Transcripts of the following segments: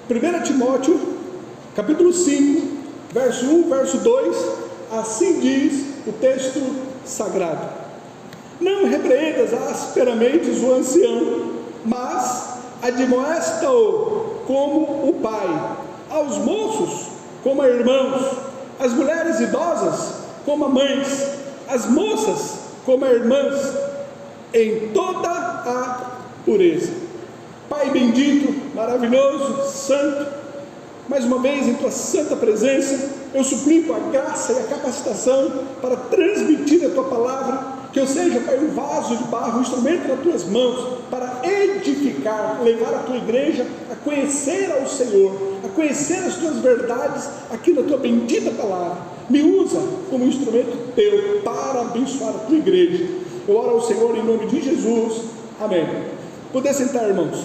1 Timóteo, capítulo 5, verso 1, verso 2, assim diz o texto sagrado: não repreendas asperamente o ancião, mas admoesta-o como o pai, aos moços como a irmãos, as mulheres idosas como a mães, as moças como a irmãs, em toda a pureza. Pai bendito, maravilhoso, santo, mais uma vez em tua santa presença, eu suplico a graça e a capacitação para transmitir a tua palavra, que eu seja, Pai, um vaso de barro, um instrumento nas tuas mãos, para edificar, levar a tua igreja a conhecer ao Senhor, a conhecer as tuas verdades aqui na tua bendita palavra. Me usa como instrumento teu para abençoar a tua igreja. Eu oro ao Senhor em nome de Jesus, amém. Poder sentar, irmãos.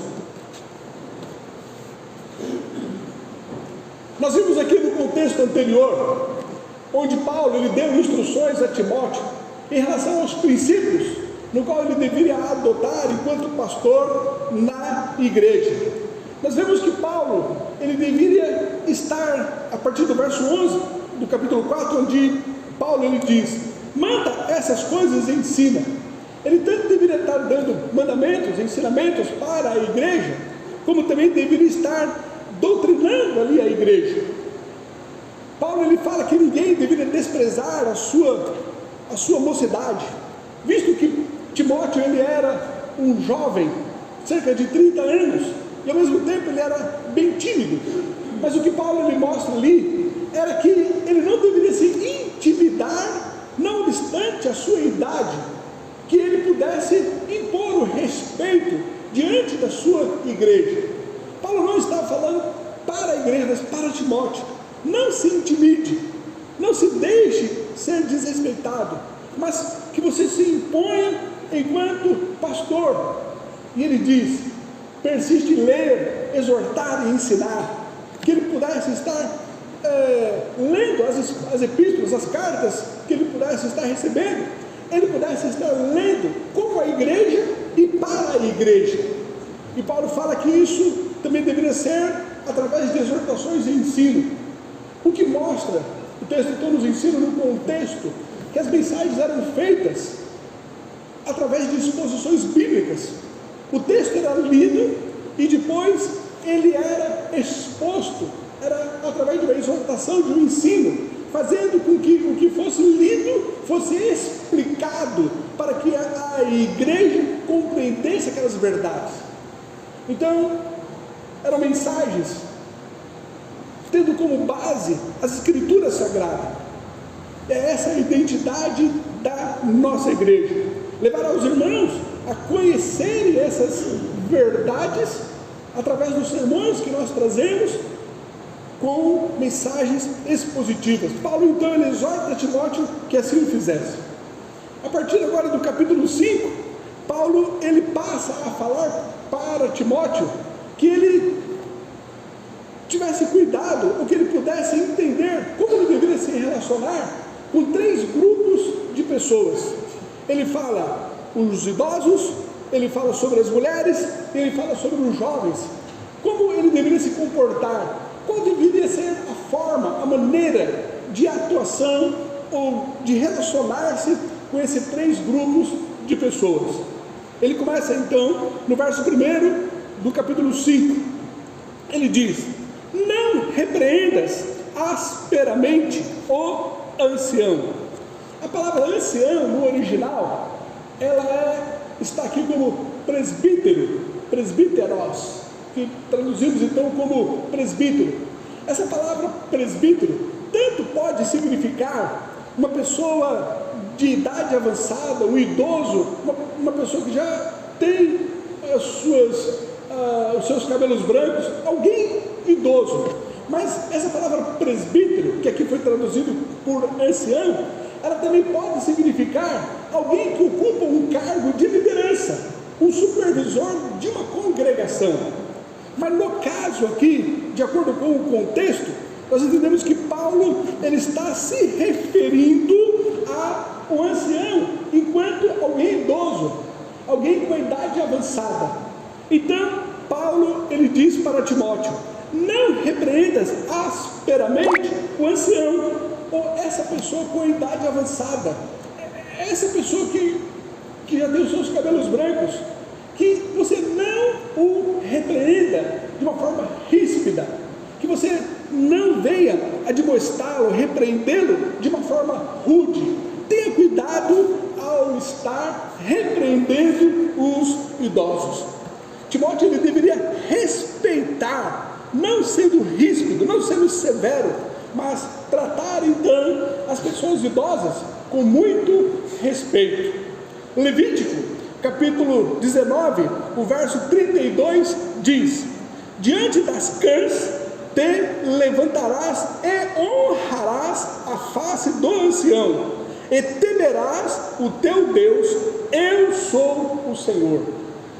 Nós vimos aqui no contexto anterior, onde Paulo ele deu instruções a Timóteo em relação aos princípios no qual ele deveria adotar enquanto pastor na igreja. Nós vemos que Paulo ele deveria estar, a partir do verso 11 do capítulo 4, onde Paulo ele diz: manda essas coisas e ensina. Ele tanto deveria estar dando mandamentos, ensinamentos para a igreja, como também deveria estar doutrinando ali a igreja. Paulo ele fala que ninguém deveria desprezar a sua mocidade, visto que Timóteo ele era um jovem, cerca de 30 anos, e ao mesmo tempo ele era bem tímido. Mas o que Paulo ele mostra ali era que ele não deveria se intimidar, não obstante a sua idade, que ele pudesse impor o respeito diante da sua igreja. Paulo não estava falando para a igreja, mas para Timóteo: não se intimide, não se deixe ser desrespeitado, mas que você se imponha enquanto pastor. E ele diz: persiste em ler, exortar e ensinar, que ele pudesse estar lendo as epístolas, as cartas que ele pudesse estar recebendo, ele pudesse estar lendo como a igreja e para a igreja. E Paulo fala que isso também deveria ser através de exortações e ensino, o que mostra, o texto então nos ensina no contexto que as mensagens eram feitas através de exposições bíblicas. O texto era lido e depois ele era exposto, era através de uma exortação, de um ensino, fazendo com que o que fosse lido fosse explicado para que a igreja compreendesse aquelas verdades. Então, eram mensagens tendo como base as escrituras sagradas. É essa a identidade da nossa igreja: levar aos irmãos a conhecerem essas verdades através dos sermões que nós trazemos, com mensagens expositivas. Paulo então ele exorta Timóteo que assim o fizesse. A partir agora do capítulo 5, Paulo ele passa a falar para Timóteo que ele tivesse cuidado, ou que ele pudesse entender como ele deveria se relacionar com 3 grupos de pessoas. Ele fala os idosos, ele fala sobre as mulheres, e ele fala sobre os jovens. Como ele deveria se comportar, qual deveria ser a forma, a maneira de atuação ou de relacionar-se com esses 3 grupos de pessoas. Ele começa então no verso 1 do capítulo 5, ele diz: não repreendas asperamente o ancião. A palavra ancião no original, ela está aqui como presbítero, presbíteros, que traduzimos então como presbítero. Essa palavra presbítero tanto pode significar uma pessoa de idade avançada, um idoso, uma pessoa que já tem os seus cabelos brancos, alguém idoso. Mas essa palavra presbítero, que aqui foi traduzido por ancião, ela também pode significar alguém que ocupa um cargo de liderança, um supervisor de uma congregação. Mas no caso aqui, de acordo com o contexto, nós entendemos que Paulo ele está se referindo ao ancião enquanto alguém idoso, alguém com a idade avançada. Então Paulo ele diz para Timóteo: não repreendas asperamente o ancião, ou essa pessoa com a idade avançada, essa pessoa que já tem os seus cabelos brancos, que você não o repreenda de uma forma ríspida, que você não venha admoestá-lo, repreendê-lo de uma forma rude. Tenha cuidado ao estar repreendendo os idosos. Timóteo, ele deveria respeitar, não sendo ríspido, não sendo severo, mas tratar então as pessoas idosas com muito respeito. Levítico, capítulo 19, o verso 32 diz: diante das cãs te levantarás e honrarás a face do ancião, e temerás o teu Deus, eu sou o Senhor.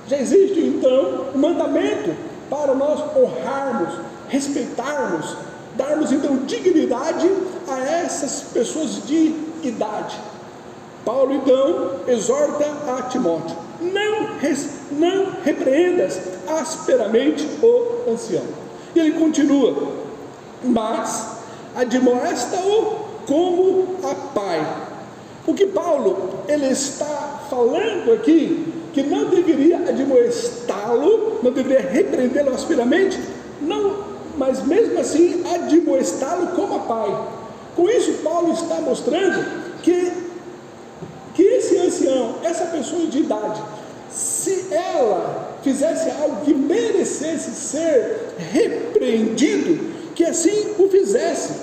Já existe então um mandamento para nós honrarmos, respeitarmos, darmos então dignidade a essas pessoas de idade. Paulo então exorta a Timóteo: não repreendas asperamente o ancião. E ele continua: mas admoesta-o como a pai. O que Paulo ele está falando aqui, que não deveria admoestá-lo, não deveria repreendê-lo asperamente, não, mas mesmo assim admoestá-lo como a pai. Com isso Paulo está mostrando que esse ancião, essa pessoa de idade, se ela fizesse algo que merecesse ser repreendido, que assim o fizesse.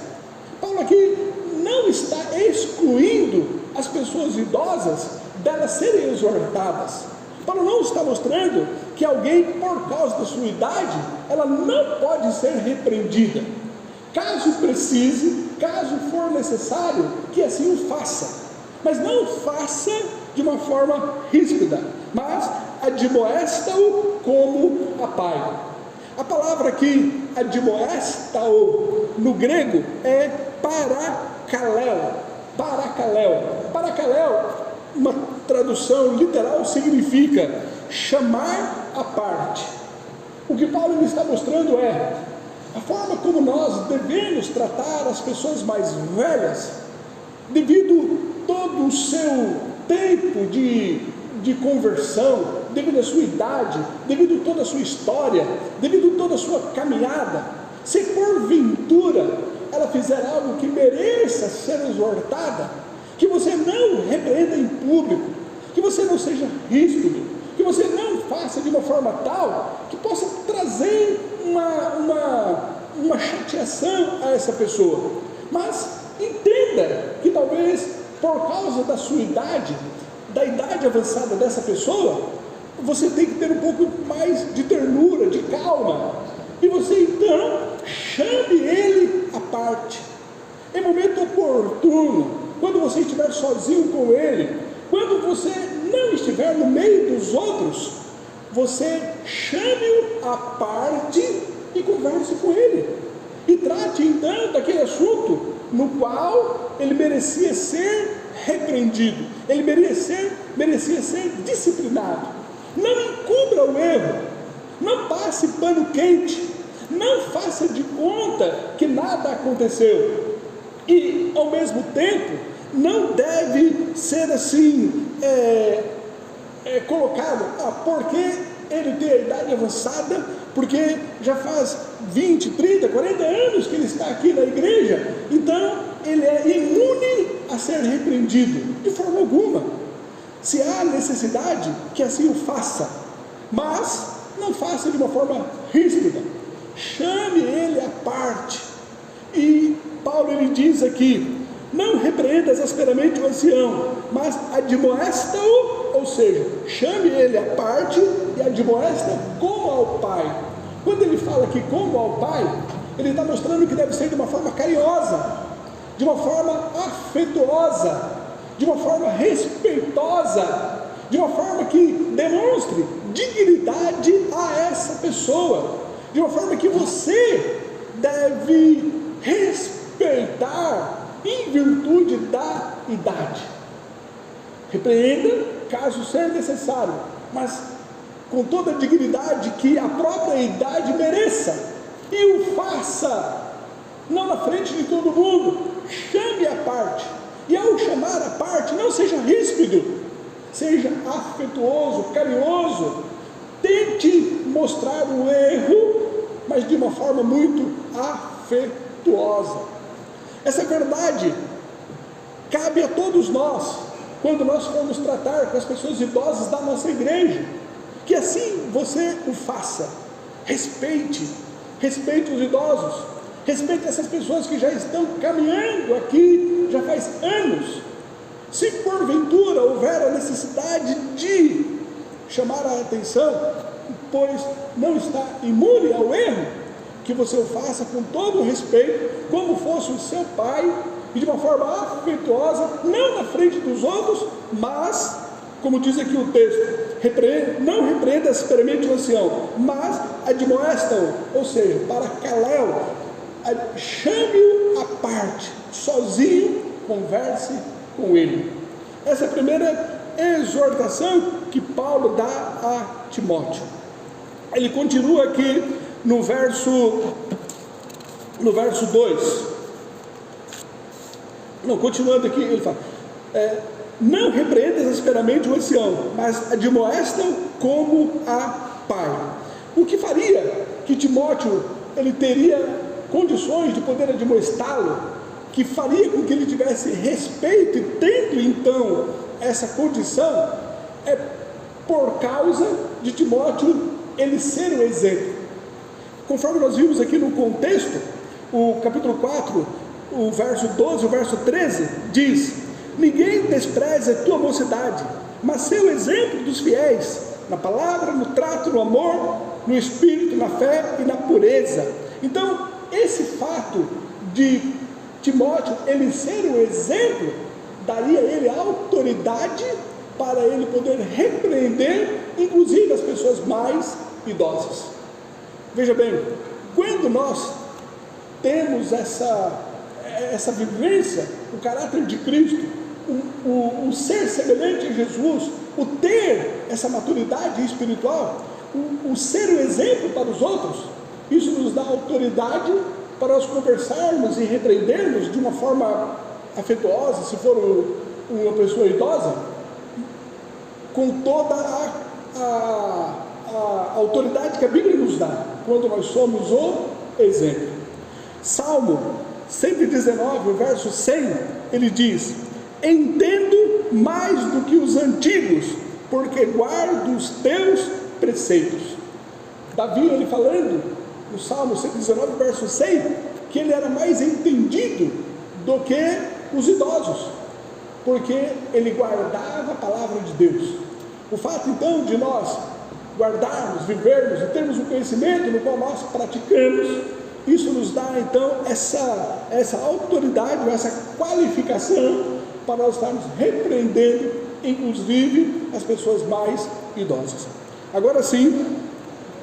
Paulo aqui não está excluindo as pessoas idosas delas serem exortadas. Paulo não está mostrando que alguém, por causa da sua idade, ela não pode ser repreendida. Caso precise, caso for necessário, que assim o faça, mas não faça de uma forma ríspida, mas admoesta-o como a pai. A palavra aqui, admoesta-o, no grego é parakaleo. Parakaleo, uma tradução literal, significa chamar à parte. O que Paulo está mostrando é a forma como nós devemos tratar as pessoas mais velhas, devido todo o seu tempo de conversão, devido à sua idade, devido a toda a sua história, devido a toda a sua caminhada. Se porventura ela fizer algo que mereça ser exortada, que você não repreenda em público, que você não seja ríspido, que você não faça de uma forma tal que possa trazer uma chateação a essa pessoa, mas entenda que talvez por causa da sua idade, da idade avançada dessa pessoa, você tem que ter um pouco mais de ternura, de calma, e você então chame ele à parte, em momento oportuno, quando você estiver sozinho com ele, quando você não estiver no meio dos outros, você chame-o à parte e converse com ele, e trate então daquele assunto no qual ele merecia ser repreendido, ele merecia ser disciplinado. Não encubra o erro, não passe pano quente, não faça de conta que nada aconteceu, e ao mesmo tempo não deve ser assim colocado, porque ele tem a idade avançada, porque já faz 20, 30, 40 anos que ele está aqui na igreja, então ele é imune a ser repreendido, de forma alguma. Se há necessidade, que assim o faça, mas não faça de uma forma ríspida, chame ele à parte. E Paulo ele diz aqui: não repreendas asperamente o ancião, mas admoesta-o, ou seja, chame ele à parte e admoesta como ao pai. Quando ele fala aqui como ao pai, ele está mostrando que deve ser de uma forma carinhosa, de uma forma afetuosa, de uma forma respeitosa, de uma forma que demonstre dignidade a essa pessoa, de uma forma que você deve respeitar em virtude da idade. Repreenda caso seja necessário, mas com toda a dignidade que a própria idade mereça. e o faça, não na frente de todo mundo, chame à parte, e ao chamar à parte, não seja ríspido, seja afetuoso, carinhoso, tente mostrar o erro, mas de uma forma muito afetuosa. Essa verdade cabe a todos nós, quando nós formos tratar com as pessoas idosas da nossa igreja, que assim você o faça. Respeite os idosos, respeite essas pessoas que já estão caminhando aqui, já faz anos. Se porventura houver a necessidade de chamar a atenção, pois não está imune ao erro, que você o faça com todo o respeito, como fosse o seu pai, e de uma forma afetuosa, não na frente dos outros, mas, como diz aqui o texto, não repreenda asperamente o ancião, mas admoesta-o, ou seja, para caléu, chame-o à parte, sozinho, converse com ele. Essa é a primeira exortação que Paulo dá a Timóteo. Ele continua aqui no verso 2. Não, continuando aqui, ele fala: não repreendas asperamente o ancião, mas admoesta-o como a pai. O que faria que Timóteo ele teria condições de poder admoestá-lo, que faria com que ele tivesse respeito, e tendo então essa condição, é por causa de Timóteo ele ser o exemplo. Conforme nós vimos aqui no contexto, o capítulo 4, o verso 12, o verso 13, diz: ninguém despreze a tua mocidade, mas ser o exemplo dos fiéis, na palavra, no trato, no amor, no espírito, na fé e na pureza. Então, esse fato de Timóteo, ele ser o exemplo, daria a ele autoridade para ele poder repreender, inclusive as pessoas mais idosas. Veja bem, quando nós temos essa vivência, o caráter de Cristo, o ser semelhante a Jesus, o ter essa maturidade espiritual, o ser o exemplo para os outros, isso nos dá autoridade para nós conversarmos e repreendermos de uma forma afetuosa, se for uma pessoa idosa, com toda a autoridade que a Bíblia nos dá, quando nós somos o exemplo. Salmo 119, o verso 100, ele diz: entendo mais do que os antigos, porque guardo os teus preceitos. Davi, ele falando no Salmo 119, verso 100, que ele era mais entendido do que os idosos, porque ele guardava a palavra de Deus. O fato então de nós guardarmos, vivermos e termos um conhecimento no qual nós praticamos, isso nos dá então essa autoridade, essa qualificação para nós estarmos repreendendo, inclusive, as pessoas mais idosas. Agora sim,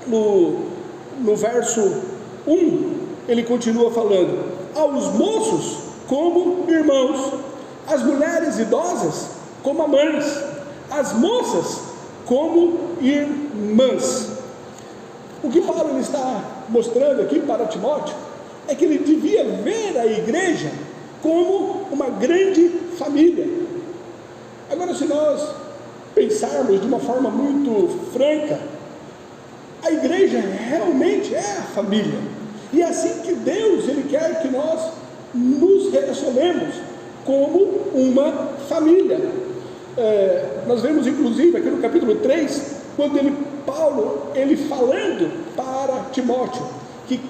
no verso 1, ele continua falando: aos moços como irmãos, as mulheres idosas como mães, as moças como irmãs. O que Paulo está mostrando aqui para Timóteo é que ele devia ver a igreja como uma grande família. Agora, se nós pensarmos de uma forma muito franca, a igreja realmente é a família, e é assim que Deus ele quer que nós nos relacionemos como uma família. Nós vemos inclusive aqui no capítulo 3, quando Paulo falando para Timóteo, que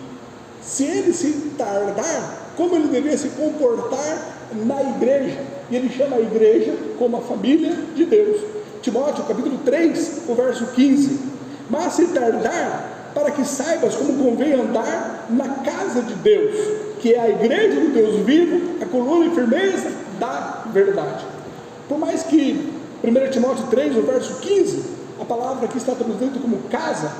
se ele se tardar, como ele deveria se comportar na igreja, e ele chama a igreja como a família de Deus. Timóteo capítulo 3, o verso 15: mas se tardar, para que saibas como convém andar na casa de Deus, que é a igreja do Deus vivo, a coluna e firmeza da verdade. Por mais que 1 Timóteo 3, o verso 15, a palavra que está traduzida como casa,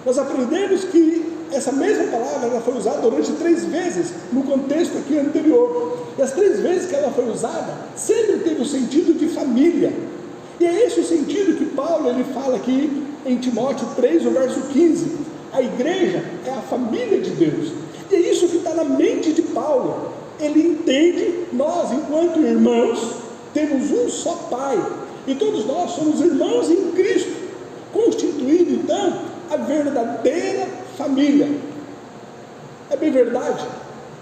nós aprendemos que essa mesma palavra ela foi usada durante 3 vezes no contexto aqui anterior, e as 3 vezes que ela foi usada sempre teve o sentido de família, e é esse o sentido que Paulo ele fala aqui em Timóteo 3, o verso 15: A igreja é a família de Deus. E é isso que está na mente de Paulo. Ele entende, nós enquanto irmãos, temos um só Pai. E todos nós somos irmãos em Cristo, constituindo então a verdadeira família. É bem verdade,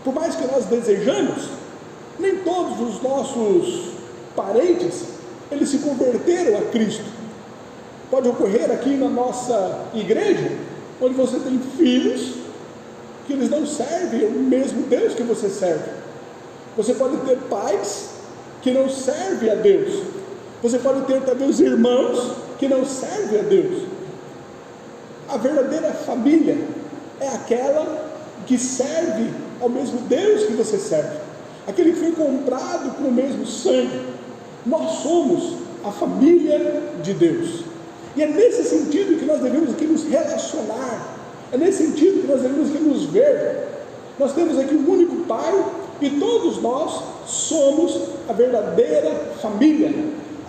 por mais que nós desejamos, nem todos os nossos parentes, eles se converteram a Cristo. Pode ocorrer aqui na nossa igreja, onde você tem filhos, que eles não servem o mesmo Deus que você serve. Você pode ter pais que não servem a Deus. Você pode ter também os irmãos que não servem a Deus. A verdadeira família é aquela que serve ao mesmo Deus que você serve, aquele que foi comprado com o mesmo sangue. Nós somos a família de Deus, e é nesse sentido que nós devemos aqui nos relacionar, é nesse sentido que nós devemos aqui nos ver. Nós temos aqui um único Pai, e todos nós somos a verdadeira família,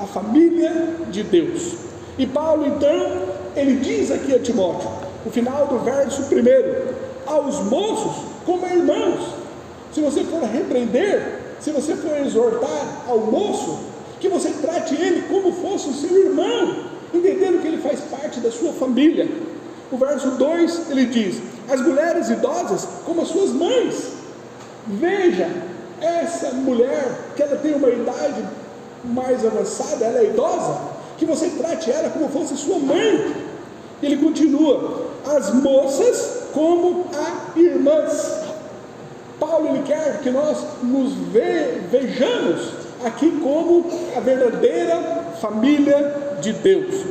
a família de Deus. E Paulo então, ele diz aqui a Timóteo, no final do verso 1, aos moços como a irmãos. Se você for repreender, se você for exortar ao moço, que você trate ele como fosse o seu irmão, entendendo que ele faz parte da sua família. O verso 2, ele diz, as mulheres idosas como as suas mães. Veja, essa mulher, que ela tem uma idade mais avançada, ela é idosa, que você trate ela como fosse sua mãe. Ele continua, as moças como a irmãs. Paulo, ele quer que nós nos vejamos aqui como a verdadeira família de Deus.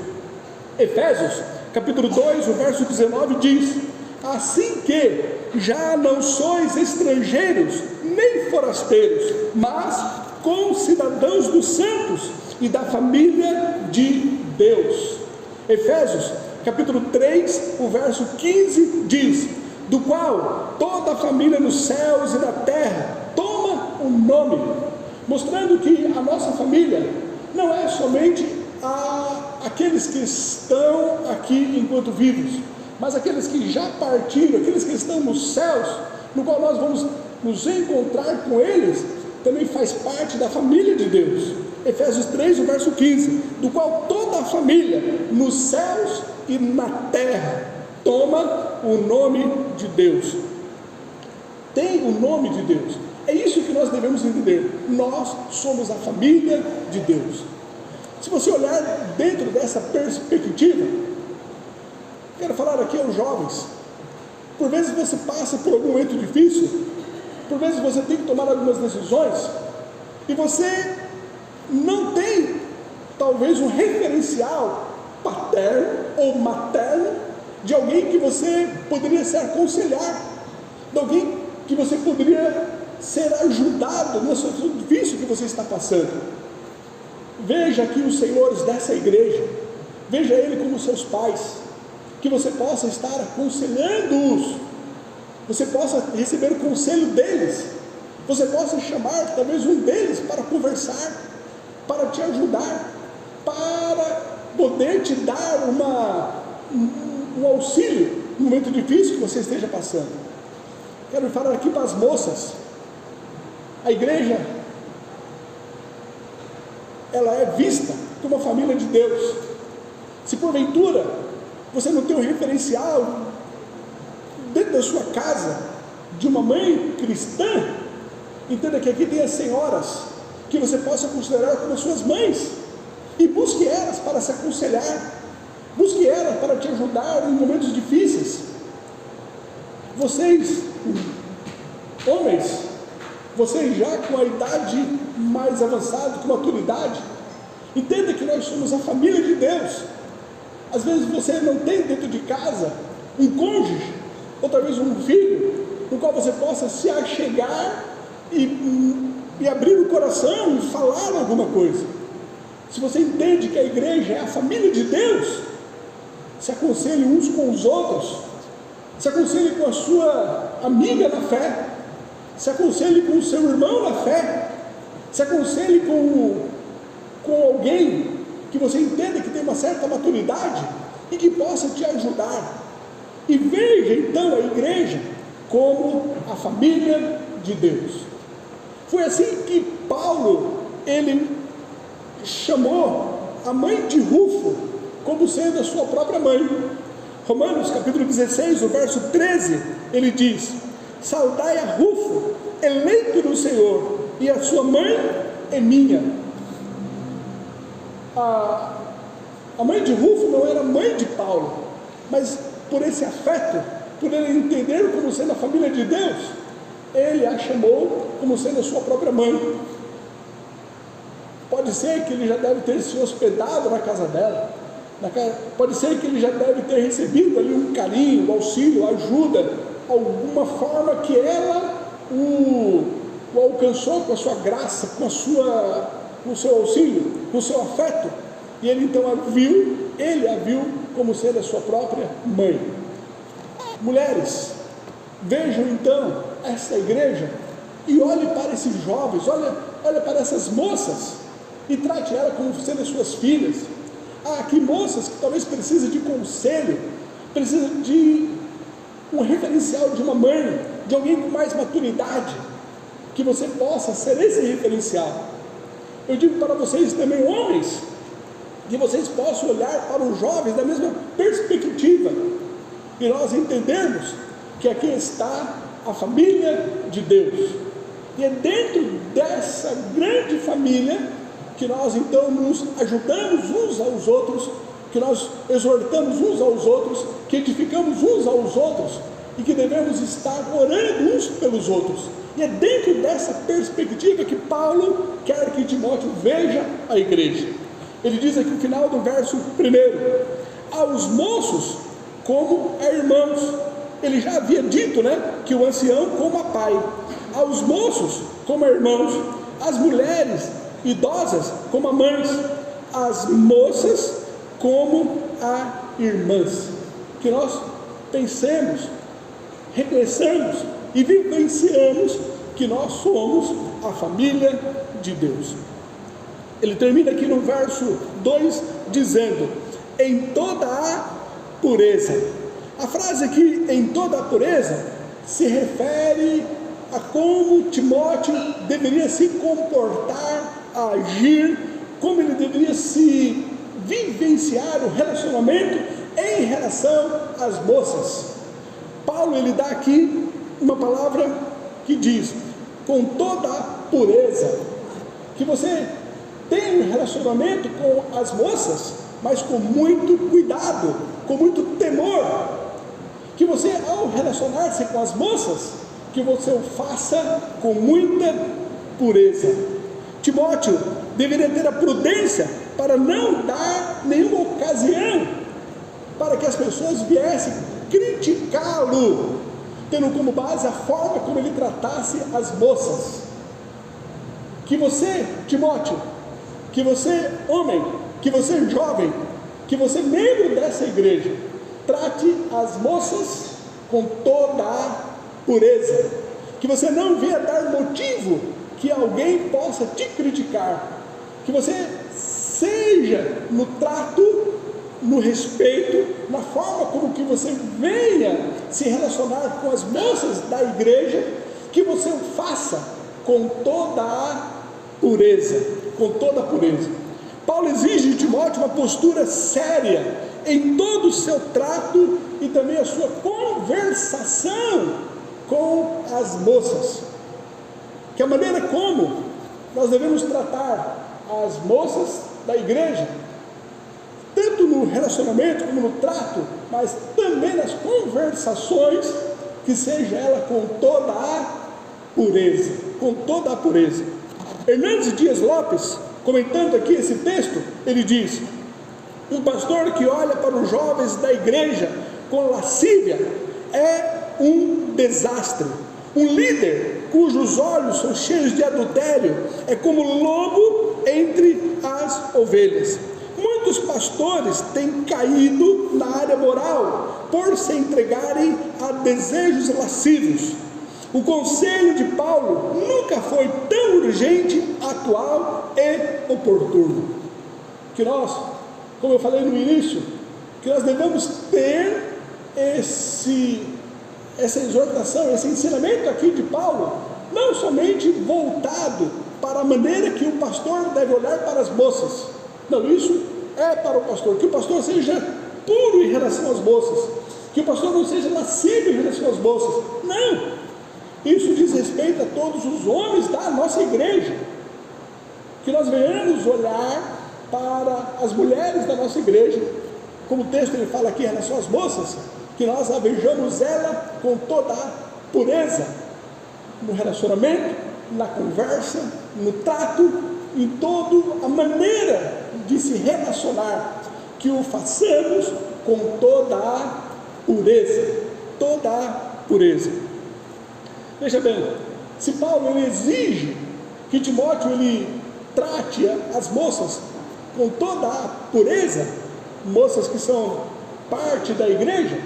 Efésios capítulo 2, o verso 19 diz, assim que já não sois estrangeiros nem forasteiros, mas concidadãos dos santos e da família de Deus. Efésios capítulo 3, o verso 15 diz, do qual toda a família nos céus e na terra toma um nome, mostrando que a nossa família não é somente aqueles que estão aqui enquanto vivos, mas aqueles que já partiram, aqueles que estão nos céus, no qual nós vamos nos encontrar com eles, também faz parte da família de Deus. Efésios 3, o verso 15, do qual toda a família nos céus e na terra toma o nome de Deus. Tem o nome de Deus. É isso que nós devemos entender. Nós somos a família de Deus. Se você olhar dentro dessa perspectiva, quero falar aqui aos jovens. Por vezes você passa por algum momento difícil, por vezes você tem que tomar algumas decisões, e você não tem talvez um referencial paterno ou materno de alguém que você poderia se aconselhar, de alguém que você poderia ser ajudado na situação difícil que você está passando. Veja aqui os senhores dessa igreja, veja ele como seus pais, que você possa estar aconselhando-os, você possa receber o conselho deles, você possa chamar talvez um deles para conversar, para te ajudar, para poder te dar um auxílio no momento difícil que você esteja passando. Quero falar aqui para as moças. A igreja, ela é vista como uma família de Deus. Se porventura você não tem um referencial dentro da sua casa de uma mãe cristã, entenda que aqui tem as senhoras que você possa considerar como suas mães, e busque elas para se aconselhar, busque elas para te ajudar em momentos difíceis. Vocês, homens, vocês já com a idade mais avançada, com maturidade, entenda que nós somos a família de Deus. Às vezes você não tem dentro de casa um cônjuge, ou talvez um filho, no qual você possa se achegar e abrir o coração e falar alguma coisa. Se você entende que a igreja é a família de Deus, se aconselhe uns com os outros, se aconselhe com a sua amiga na fé, se aconselhe com o seu irmão na fé, se aconselhe com alguém que você entenda que tem uma certa maturidade e que possa te ajudar. E veja então a igreja como a família de Deus. Foi assim que Paulo, ele chamou a mãe de Rufo como sendo a sua própria mãe. Romanos capítulo 16, o verso 13, ele diz: saudai a Rufo, eleito do Senhor, e a sua mãe é minha. A mãe de Rufo não era mãe de Paulo, mas por esse afeto, por ele entender como sendo a família de Deus, ele a chamou como sendo a sua própria mãe. Pode ser que ele já deve ter se hospedado na casa dela, pode ser que ele já deve ter recebido ali um carinho, um auxílio, ajuda, alguma forma que ela o alcançou com a sua graça, com o seu auxílio, com o seu afeto, e ele então ele a viu como sendo a sua própria mãe. Mulheres, vejam então essa igreja e olhe para esses jovens, olha para essas moças e trate ela como sendo as suas filhas. Há aqui moças que talvez precisem de conselho, precisam de um referencial de uma mãe, de alguém com mais maturidade, que você possa ser esse referencial. Eu digo para vocês também, homens, que vocês possam olhar para os jovens da mesma perspectiva, e nós entendemos que aqui está a família de Deus, e é dentro dessa grande família que nós então nos ajudamos uns aos outros, que nós exortamos uns aos outros, que edificamos uns aos outros, e que devemos estar orando uns pelos outros. E é dentro dessa perspectiva que Paulo quer que Timóteo veja a igreja. Ele diz aqui no final do verso 1: aos moços como a irmãos. Ele já havia dito, que o ancião como a pai, aos moços como a irmãos, as mulheres idosas como a mães, as moças como a irmãs. Que nós pensemos, reconheçamos e vivenciamos que nós somos a família de Deus. Ele termina aqui no verso 2 dizendo: em toda a pureza. A frase aqui, em toda a pureza, se refere a como Timóteo deveria se comportar, agir, como ele deveria se vivenciar o relacionamento em relação às moças. Paulo, ele dá aqui uma palavra que diz: com toda a pureza, que você tem um relacionamento com as moças, mas com muito cuidado, com muito temor, que você, ao relacionar-se com as moças, que você o faça com muita pureza. Timóteo deveria ter a prudência para não dar nenhuma ocasião para que as pessoas viessem criticá-lo, tendo como base a forma como ele tratasse as moças. Que você, Timóteo, que você, homem, que você, jovem, que você, membro dessa igreja, trate as moças com toda a pureza, que você não venha dar motivo que alguém possa te criticar, que você seja no trato, no respeito, na forma como que você venha se relacionar com as moças da igreja, que você o faça com toda a pureza, com toda a pureza. Paulo exige de Timóteo uma postura séria em todo o seu trato e também a sua conversação com as moças, que a maneira como nós devemos tratar as moças da igreja, tanto no relacionamento como no trato, mas também nas conversações, que seja ela com toda a pureza, com toda a pureza. Hernandes Dias Lopes, comentando aqui esse texto, ele diz: um pastor que olha para os jovens da igreja com lascívia é um desastre. Um líder cujos olhos são cheios de adultério é como lobo entre as ovelhas. Muitos pastores têm caído na área moral por se entregarem a desejos lascivos. O conselho de Paulo nunca foi tão urgente, atual e oportuno. Que nós, como eu falei no início, que nós devemos ter essa exortação, esse ensinamento aqui de Paulo, não somente voltado para a maneira que o pastor deve olhar para as moças. Não, isso é para o pastor, que o pastor seja puro em relação às moças, que o pastor não seja lascivo em relação às moças. Não, isso diz respeito a todos os homens da nossa igreja, que nós venhamos olhar para as mulheres da nossa igreja, como o texto ele fala aqui em relação às moças, que nós a vejamos ela com toda a pureza, no relacionamento, na conversa, no trato, em toda a maneira de se relacionar, que o façamos com toda a pureza, toda a pureza. Veja bem, se Paulo ele exige que Timóteo ele trate as moças com toda a pureza, moças que são parte da igreja,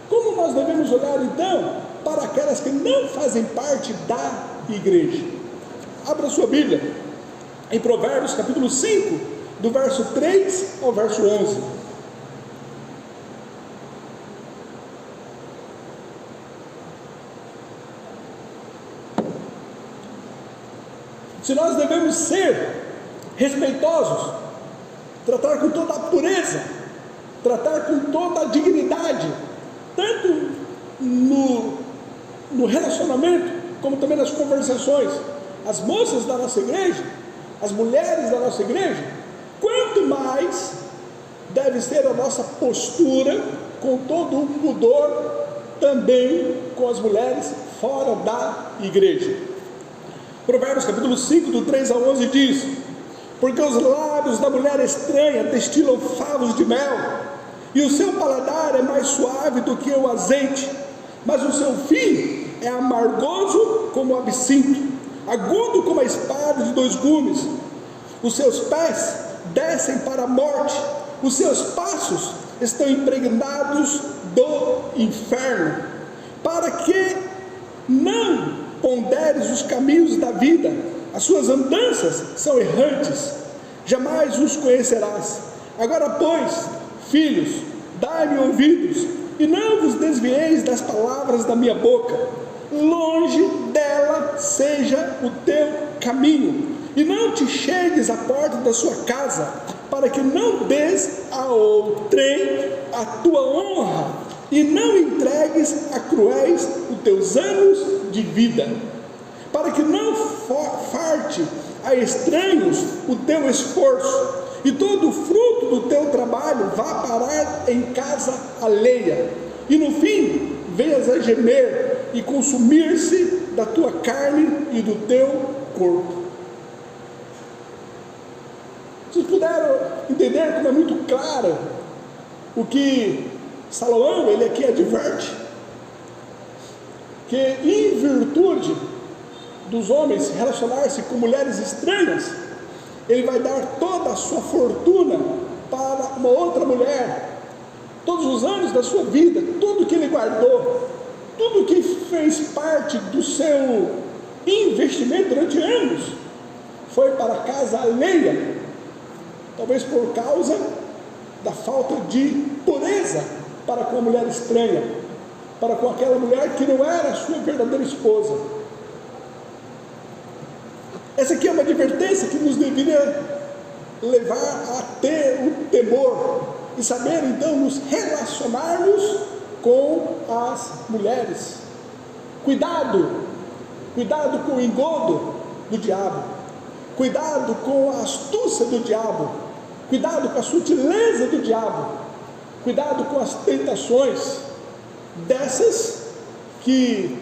como nós devemos olhar então para aquelas que não fazem parte da igreja? Abra sua Bíblia em Provérbios capítulo 5, do verso 3 ao verso 11. Se nós devemos ser respeitosos, tratar com toda a pureza, tratar com toda a dignidade, tanto no relacionamento, como também nas conversações, as moças da nossa igreja, as mulheres da nossa igreja, quanto mais deve ser a nossa postura, com todo o pudor, também com as mulheres fora da igreja. Provérbios capítulo 5, do 3 ao 11 diz: porque os lábios da mulher estranha destilam favos de mel, e o seu paladar é mais suave do que o azeite, mas o seu fim é amargoso como o absinto, agudo como a espada de 2 gumes. Os seus pés descem para a morte, os seus passos estão impregnados do inferno. Para que não ponderes os caminhos da vida, as suas andanças são errantes, jamais os conhecerás. Agora, pois, filhos, dai-me ouvidos, e não vos desvieis das palavras da minha boca. Longe dela seja o teu caminho, e não te chegues à porta da sua casa, para que não des a outrem a tua honra, e não entregues a cruéis os teus anos de vida, para que não farte a estranhos o teu esforço, e todo o fruto do teu trabalho vá parar em casa alheia, e no fim venhas a gemer e consumir-se da tua carne e do teu corpo. Vocês puderam entender como é muito claro o que Salomão ele aqui adverte? Que em virtude dos homens relacionar-se com mulheres estranhas, ele vai dar toda a sua fortuna para uma outra mulher, todos os anos da sua vida, tudo que ele guardou, tudo que fez parte do seu investimento durante anos, foi para a casa alheia, talvez por causa da falta de pureza para com a mulher estranha, para com aquela mulher que não era a sua verdadeira esposa. Essa aqui é uma advertência que nos deveria levar a ter o temor e saber então nos relacionarmos com as mulheres. Cuidado com o engodo do diabo, cuidado com a astúcia do diabo, cuidado com a sutileza do diabo, cuidado com as tentações dessas que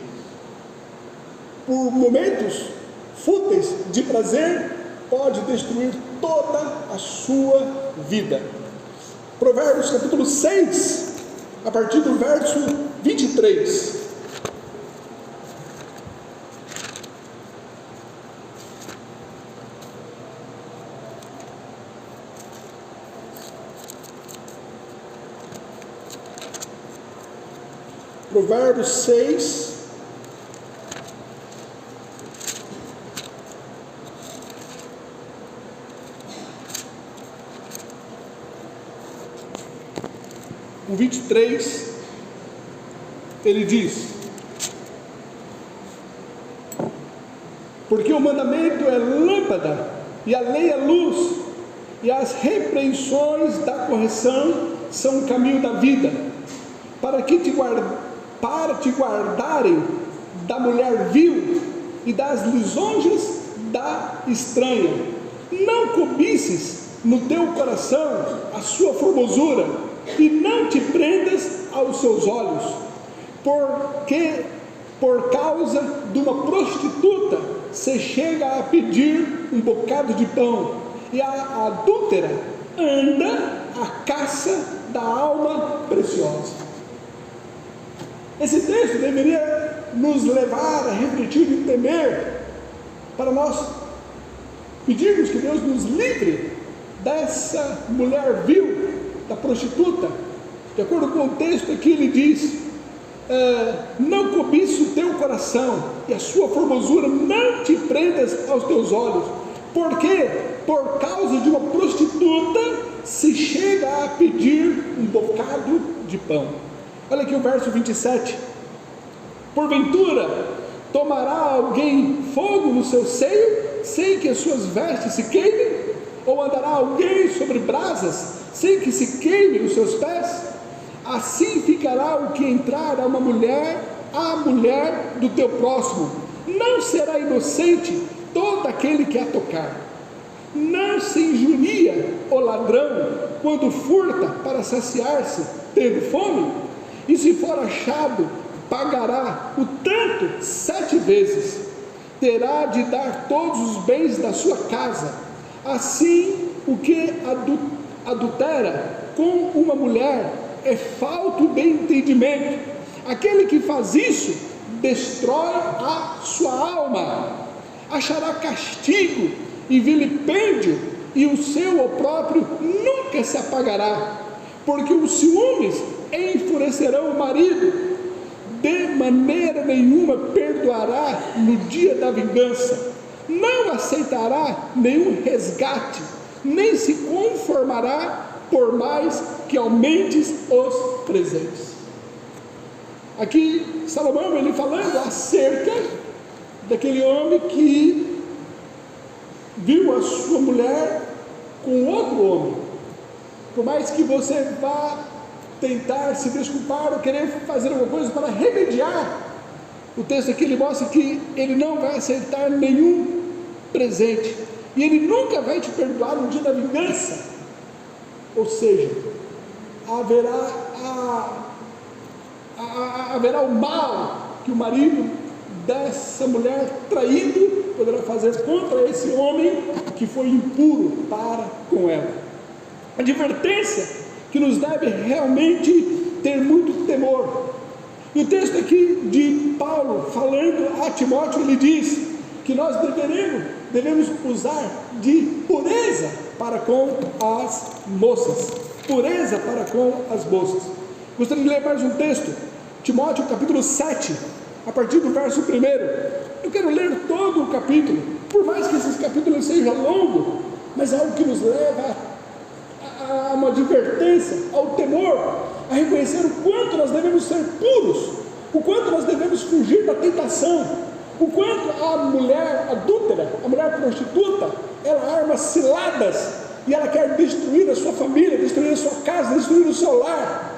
por momentos fúteis de prazer pode destruir toda a sua vida. Provérbios capítulo 6, a partir do verso 23. Provérbios 6, o 23, ele diz: porque o mandamento é lâmpada, e a lei é luz, e as repreensões da correção são o caminho da vida, para te guardarem da mulher vil e das lisonjas da estranha. Não cobices no teu coração a sua formosura, e não te prendas aos seus olhos, porque por causa de uma prostituta se chega a pedir um bocado de pão, e a adúltera anda à caça da alma preciosa. Esse texto deveria nos levar a refletir e temer, para nós pedirmos que Deus nos livre dessa mulher vil, da prostituta. De acordo com o texto aqui, ele diz: não cobice o teu coração e a sua formosura, não te prendas aos teus olhos, porque por causa de uma prostituta se chega a pedir um bocado de pão. Olha aqui o verso 27. Porventura tomará alguém fogo no seu seio, sem que as suas vestes se queimem? Ou andará alguém sobre brasas, sem que se queimem os seus pés? Assim ficará o que entrar a mulher do teu próximo. Não será inocente todo aquele que a tocar. Não se injuria o ladrão quando furta para saciar-se, tendo fome? E se for achado, pagará o tanto 7 vezes. Terá de dar todos os bens da sua casa. Assim, o que adultera com uma mulher é falto de entendimento. Aquele que faz isso destrói a sua alma, achará castigo e vilipêndio, e o seu opróbrio nunca se apagará, porque os ciúmes enfurecerão o marido, de maneira nenhuma perdoará no dia da vingança, não aceitará nenhum resgate, nem se conformará por mais que aumentes os presentes. Aqui Salomão, ele falando acerca daquele homem que viu a sua mulher com outro homem. Por mais que você vá tentar se desculpar ou querer fazer alguma coisa para remediar, o texto aqui ele mostra que ele não vai aceitar nenhum presente, e ele nunca vai te perdoar no dia da vingança. Ou seja, haverá o mal que o marido dessa mulher traído poderá fazer contra esse homem que foi impuro para com ela. Advertência que nos deve realmente ter muito temor. E o texto aqui de Paulo, falando a Timóteo, ele diz que nós devemos usar de pureza para com as moças. Pureza para com as moças. Gostaria de ler mais um texto, Timóteo capítulo 7, a partir do verso 1. Eu quero ler todo o capítulo, por mais que esse capítulo seja longo, mas é algo que nos leva a uma advertência, ao temor, a reconhecer o quanto nós devemos ser puros, o quanto nós devemos fugir da tentação, o quanto a mulher adúltera, a mulher prostituta, ela arma ciladas e ela quer destruir a sua família, destruir a sua casa, destruir o seu lar.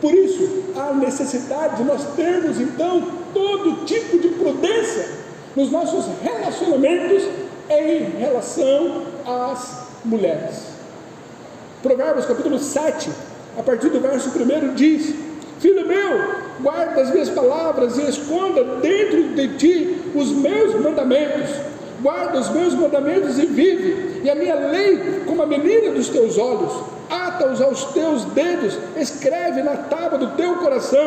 Por isso, há necessidade de nós termos então todo tipo de prudência nos nossos relacionamentos em relação às mulheres. Provérbios capítulo 7, a partir do verso 1 diz: Filho meu, guarda as minhas palavras e esconda dentro de ti os meus mandamentos. Guarda os meus mandamentos e vive, e a minha lei como a menina dos teus olhos. Ata-os aos teus dedos, escreve na tábua do teu coração.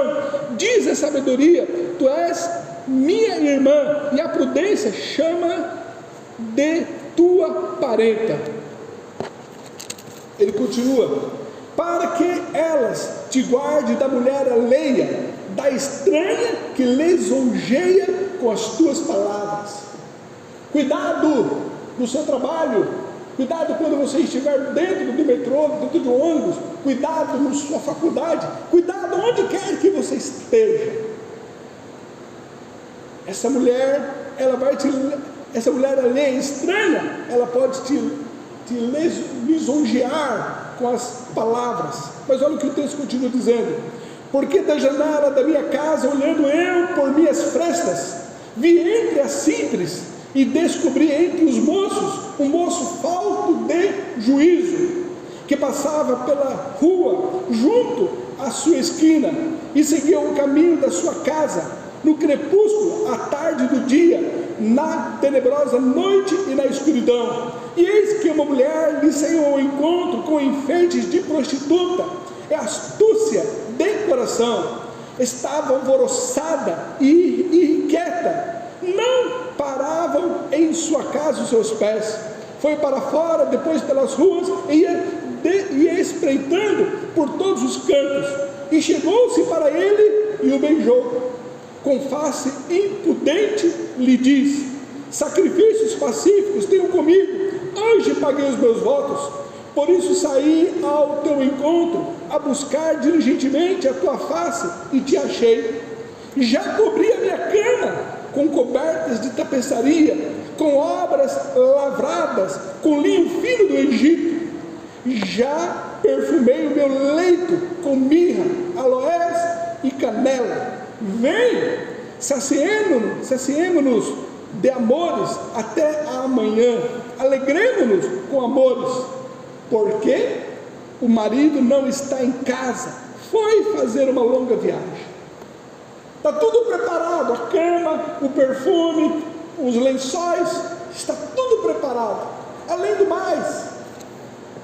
Diz a sabedoria: tu és minha irmã, e a prudência chama de tua parenta. Ele continua: para que elas te guarde da mulher alheia, da estranha que lisonjeia com as tuas palavras. Cuidado no seu trabalho, cuidado quando você estiver dentro do metrô, dentro do ônibus, cuidado na sua faculdade, cuidado onde quer que você esteja. Essa mulher, essa mulher alheia, estranha, ela pode te lisonjear com as palavras, mas olha o que o texto continua dizendo: porque da janela da minha casa, olhando eu por minhas frestas, vi entre as simples e descobri entre os moços um moço falto de juízo, que passava pela rua junto à sua esquina e seguia o caminho da sua casa no crepúsculo, à tarde do dia, na tenebrosa noite e na escuridão. E eis que uma mulher lhe saiu ao encontro com enfeites de prostituta e astúcia de coração. Estava alvoroçada e inquieta, não paravam em sua casa os seus pés. Foi para fora, depois pelas ruas, e ia espreitando por todos os cantos, e chegou-se para ele e o beijou. Com face impudente lhe diz: sacrifícios pacíficos tenho comigo, hoje paguei os meus votos, por isso saí ao teu encontro, a buscar diligentemente a tua face, e te achei. Já cobri a minha cama com cobertas de tapeçaria, com obras lavradas, com linho fino do Egito. Já perfumei o meu leito com mirra, aloés e canela. Vem, saciemo-nos de amores até amanhã, alegremo-nos com amores, porque o marido não está em casa, foi fazer uma longa viagem. Está tudo preparado, a cama, o perfume, os lençóis, está tudo preparado. Além do mais,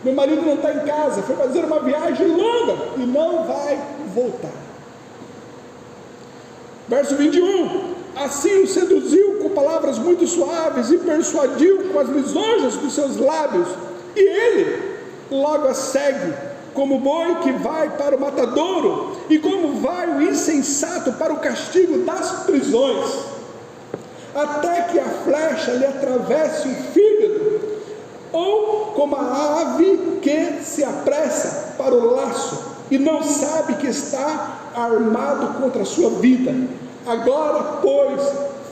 meu marido não está em casa, foi fazer uma viagem longa e não vai voltar. Verso 21, assim o seduziu com palavras muito suaves e persuadiu com as lisonjas dos seus lábios, e ele logo a segue, como boi que vai para o matadouro, e como vai o insensato para o castigo das prisões, até que a flecha lhe atravesse o fígado, ou como a ave que se apressa para o laço, e não sabe que está armado contra a sua vida. Agora, pois,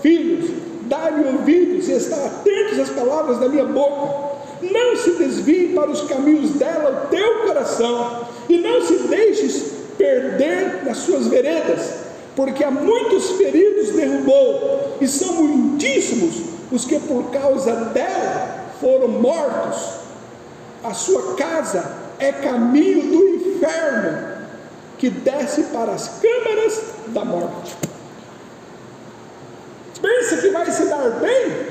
filhos, dai-me ouvidos e está atentos às palavras da minha boca. Não se desvie para os caminhos dela o teu coração, e não se deixes perder nas suas veredas, porque há muitos feridos derrubou, e são muitíssimos os que por causa dela foram mortos. A sua casa é caminho do inferno, que desce para as câmaras da morte. Pensa que vai se dar bem?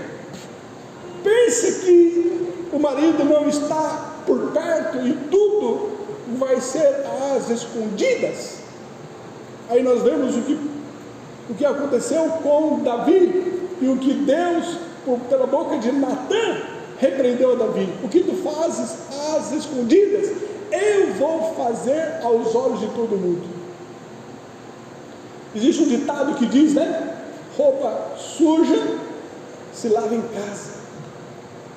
Pensa que o marido não está por perto e tudo vai ser às escondidas? Aí nós vemos o que aconteceu com Davi, e o que Deus, pela boca de Natã, repreendeu a Davi: o que tu fazes às escondidas, eu vou fazer aos olhos de todo mundo. Existe um ditado que diz, né? Roupa suja se lava em casa.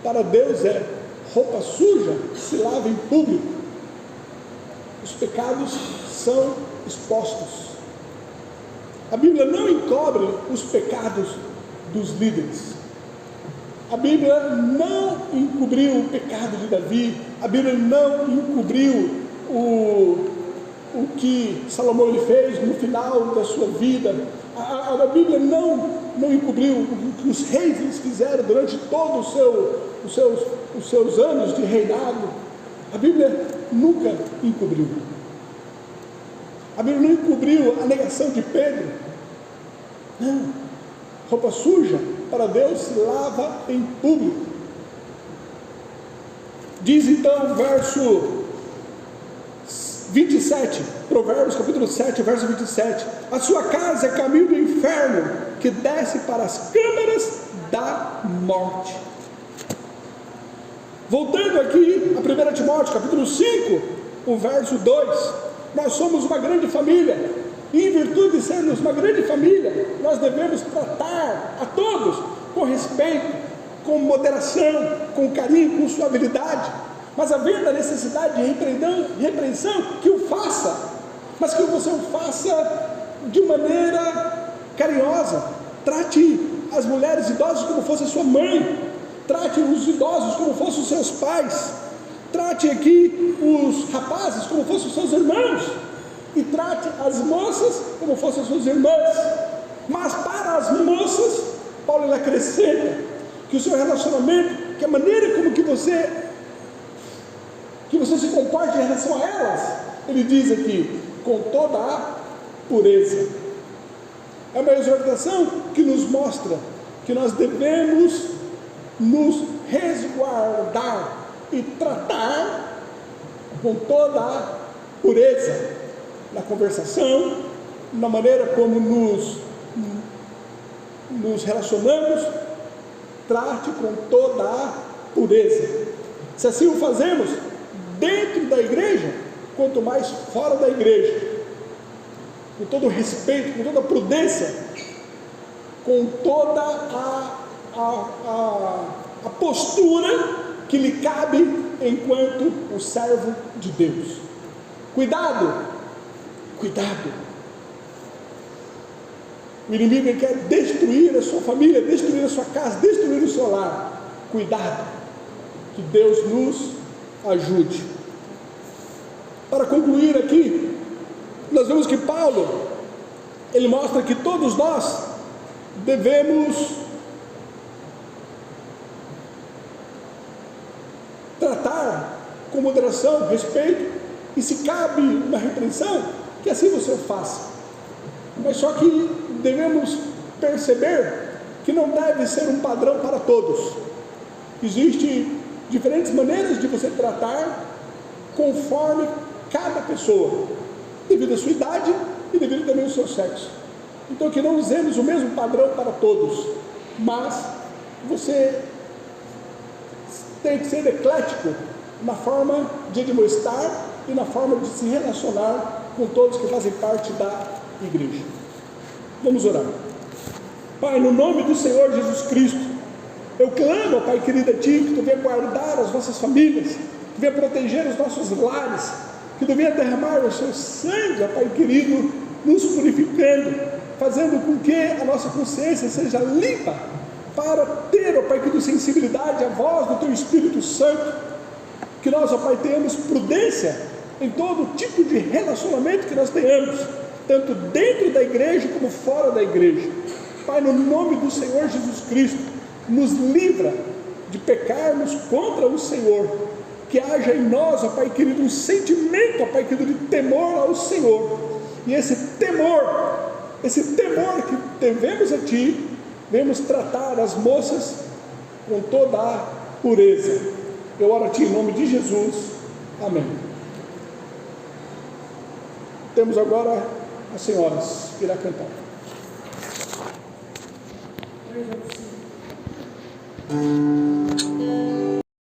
Para Deus é: roupa suja se lava em público. Os pecados são expostos. A Bíblia não encobre os pecados dos líderes. A Bíblia não encobriu o pecado de Davi. A Bíblia não encobriu o que Salomão ele fez no final da sua vida. A Bíblia não encobriu o que os reis eles fizeram durante todos os seus anos de reinado. A Bíblia nunca encobriu. A Bíblia não encobriu a negação de Pedro. Não. Roupa suja para Deus se lava em público. Diz então o verso 27, Provérbios capítulo 7, verso 27: a sua casa é caminho do inferno, que desce para as câmaras da morte. Voltando aqui a 1 Timóteo capítulo 5, o verso 2: nós somos uma grande família, e em virtude de sermos uma grande família, nós devemos tratar a todos com respeito, com moderação, com carinho, com suavidade. Mas havendo a necessidade de repreensão, que o faça, mas que você o faça de maneira carinhosa. Trate as mulheres idosas como fosse sua mãe, trate os idosos como fossem os seus pais, trate aqui os rapazes como fossem os seus irmãos, e trate as moças como fossem as suas irmãs. Mas para as moças, Paulo ele acrescenta que o seu relacionamento, que a maneira como que você se comporta em relação a elas, ele diz aqui, com toda a pureza. É uma exortação que nos mostra que nós devemos nos resguardar e tratar com toda a pureza na conversação, na maneira como nos relacionamos. Trate com toda a pureza. Se assim o fazemos dentro da igreja, quanto mais fora da igreja, com todo respeito, com toda prudência, com toda a postura que lhe cabe enquanto o servo de Deus. Cuidado, cuidado. O inimigo quer destruir a sua família, destruir a sua casa, destruir o seu lar. Cuidado, que Deus nos ajude. Para concluir aqui, nós vemos que Paulo, ele mostra que todos nós devemos tratar com moderação, respeito, e se cabe uma repreensão, que assim você o faça. Mas só que devemos perceber que não deve ser um padrão para todos. Existem diferentes maneiras de você tratar conforme cada pessoa, devido à sua idade e devido também ao seu sexo. Então que não usemos o mesmo padrão para todos, mas você tem que ser eclético na forma de admoestar e na forma de se relacionar com todos que fazem parte da igreja. Vamos orar. Pai, no nome do Senhor Jesus Cristo, eu clamo, Pai querido, a Ti, que Tu venha guardar as nossas famílias, que venha proteger os nossos lares, que Tu venha derramar o Seu sangue, Pai querido, nos purificando, fazendo com que a nossa consciência seja limpa, para ter, ó Pai querido, sensibilidade à voz do Teu Espírito Santo, que nós, ó Pai, tenhamos prudência em todo tipo de relacionamento que nós tenhamos, tanto dentro da igreja como fora da igreja. Pai, no nome do Senhor Jesus Cristo, nos livra de pecarmos contra o Senhor, que haja em nós, ó Pai querido, um sentimento, ó Pai querido, de temor ao Senhor, e esse temor que devemos a Ti, devemos tratar as moças com toda a pureza. Eu oro a Ti em nome de Jesus, amém. Temos agora as senhoras que irá cantar. Thank you.